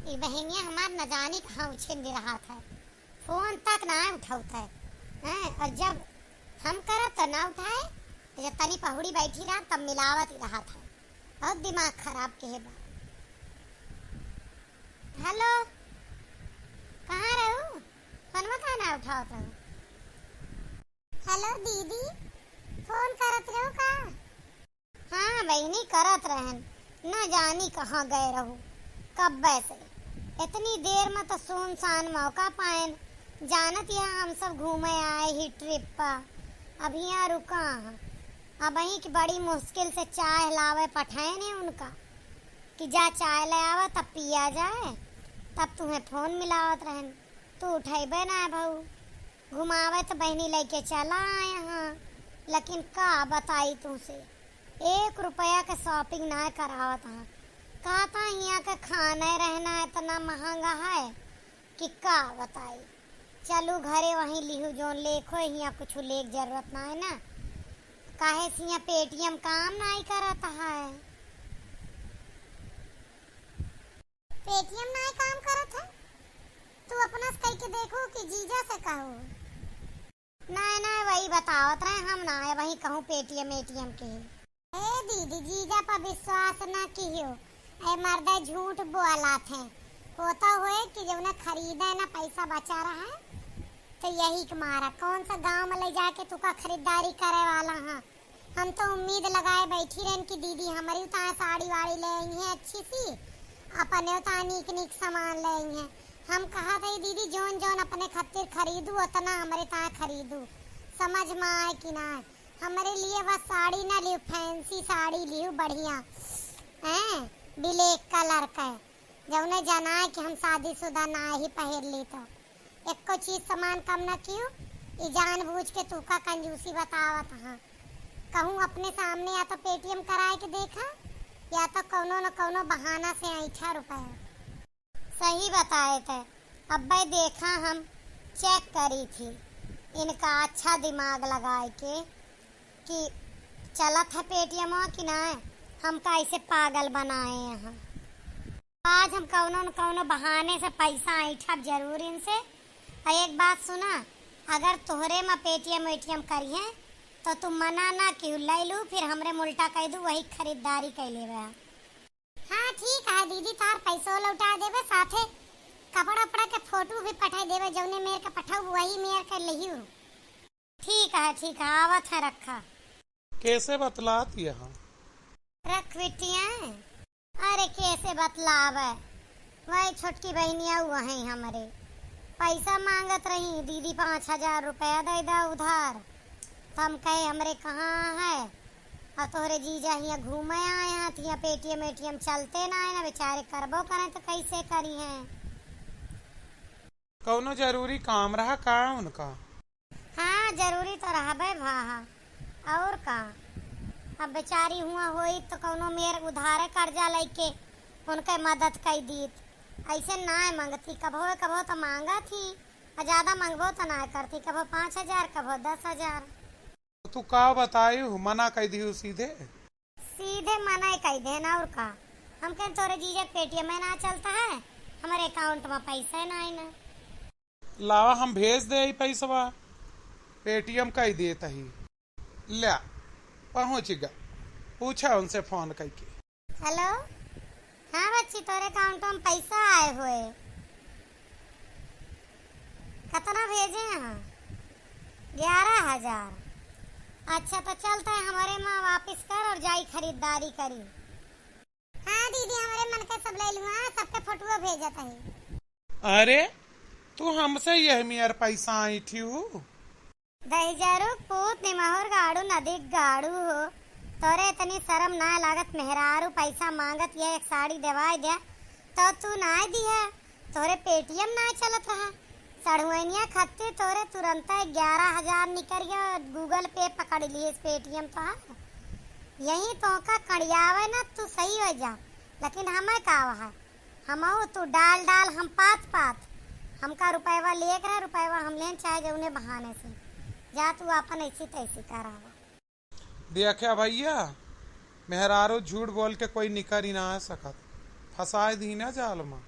ये बहनिया हमार न जानी कहाँ उछिन रहा था, फोन तक ना उठाता है। और जब हम करब तो ना उठाए, जब तनी पहुड़ी बैठी रहा तब मिलावत ही रहा था। बहुत दिमाग खराब के है बा। हेलो, कहाँ रहू? फोनवा कहाँ ना उठावत रहू? हेलो दीदी, फोन करत रहो का? हाँ बहनी करत रहन, न जानी कहाँ गए रहू कब से। इतनी देर में तो सुनसान मौका पाएन। जानत यहाँ हम सब घूमे आए ही ट्रिप पर। अब यहाँ रुका हाँ। अब वहीं की बड़ी मुश्किल से चाय लावे पठाए ने उनका कि जा चाय ले आवा तब पिया जाए, तब तुम्हें फोन मिलावत रहन। तू उठेबे ना भाऊ, घुमावे तो बहनी लेके चला यहाँ, लेकिन का बताई तुमसे 1 रुपया के शॉपिंग ना करावत हाँ। कहता यहाँ का खाना रहना इतना महंगा है कि का बताई। चलू घरे वहीं लिहू जोन लेखो, यहाँ कुछ लेक जरूरत ना है ना। काहे से यहाँ पेटीएम काम नहीं करता है। पेटीएम नहीं काम करत है? तू अपना से कह के देखो कि जीजा से कहो। नहीं नहीं वही बतावत रहे हम ना वही कहूँ पेटीएम एटीएम के। ए दीदी, जीजा पर विश्वास ना कियो, ए मर्दा झूठ बोला थे। होता हुए कि जब ना खरीदा है ना पैसा बचा रहा है तो यही के मारा कौन सा गांव में ले जाके तू का खरीदारी करे वाला हाँ। हम तो उम्मीद लगाए बैठी रहन कि दीदी हमारी उतना साड़ी वाड़ी ले आई है अच्छी सी, अपने उतना नीक नीक सामान ले आई है। हम कहा था दीदी जोन जोन अपने खातिर खरीदू उतना हमारे ता खरीदू। समझ में आए कि ना? हमारे लिए बस साड़ी ना लियो, फैंसी साड़ी लियो बढ़िया हैं, ब्लैक कलर का, जब उन्हें जाना है कि हम शादीशुदा ना ही पहन ली तो एक को चीज सामान कम ना क्यों। ये जानबूझ के तू का कंजूसी बतावत हाँ। कहूँ अपने सामने या तो पेटीएम कराए के देखा, या तो कौनो न कौनो बहाना से ऐठा रुपया। सही बताए थे। अब भाई देखा हम चेक करी थी इनका अच्छा दिमाग लगाए के कि चला था पेटीएम कि ना हम कैसे पागल बनाए यहाँ। आज हम कौनो न कौनो बहाने से पैसा ऐठब जरूर इनसे। और एक बात सुना, अगर तोहरे में पेटीएम एटीएम करिए तो तुम मना ना क्यों ले लू, फिर हमरे मुल्टा कह दू वही खरीदारी कर ले। हाँ ठीक है दीदी, तार पैसों लौटा देवे, साथे कपड़ा उपड़ा के फोटो भी पठा देवे, जौने मेरे का पठाऊ वही मेरे का लिहियो। ठीक है आवत है रखा। कैसे बतलात यहाँ रख बिटिया। अरे कैसे बतलावे, वही छोटकी बहनिया हुआ है हमारे पैसा मांगत रही दीदी 5000 रुपया दे दा उधार। हम कहे हमरे कहाँ है, और तोहरे जीजा यहाँ घूमे आए हैं तो यहाँ पेटीएम एटीएम चलते ना है ना, बेचारे करबो करें तो कैसे करी हैं। कौनो जरूरी काम रहा का उनका? हाँ जरूरी तो रहा बे भाहा, और का। अब बेचारी हुआ होई तो कौनो मेरे उधारे कर्जा लेके उनके मदद कर दी। ऐसे ना मांगती, कभो तो मांगा थी, ज्यादा मांगबो तो ना करती, कभो 5000 कभो 10000। तू का बताई मना कह दी सीधे मना कह देना। और का हम कहें तोरे जीजा पेटीएम में ना चलता है, हमारे अकाउंट में पैसा ना है ना। लावा हम भेज दे पैसवा, पेटीएम कह देता ही ले पहुँच गया। पूछा उनसे फोन करके। हेलो, हाँ बच्ची तोरे अकाउंट में पैसा आए हुए, कितना भेजे हैं? 11000। अच्छा तो चलता है हमारे माँ वापिस कर और जाई खरीदारी करी। हाँ दीदी हमारे मन के सब ले लूँ, सबके फोटो भेजत है। अरे तू हमसे यह मेयर पैसा आई थी दहिजारू पूत निमहुर गाड़ू नदी गाड़ू हो, तोरे इतनी शर्म ना लागत? मेहरारू पैसा मांगत ये एक साड़ी देवाई दे तो तू ना दिया। तोरे पेटीएम ना चलत रहा, सड़ुनिया खातिर तोरे तुरंत 11000 निकल गया, गूगल पे पकड़ लिए पेटीएम तो है यही तो का कड़ियावे ना तू सही हो जा। लेकिन हमें का है, हम तू डाल हम पात हमका रुपया लेकर रहा, रुपया हम लेन चाहे जौने बहाने से जा, तू अपन ऐसी तैसी करावा। देखा भैया, मेहरारू झूठ बोल के कोई निकर ही ना सकत, फंसा दी ना जाल में।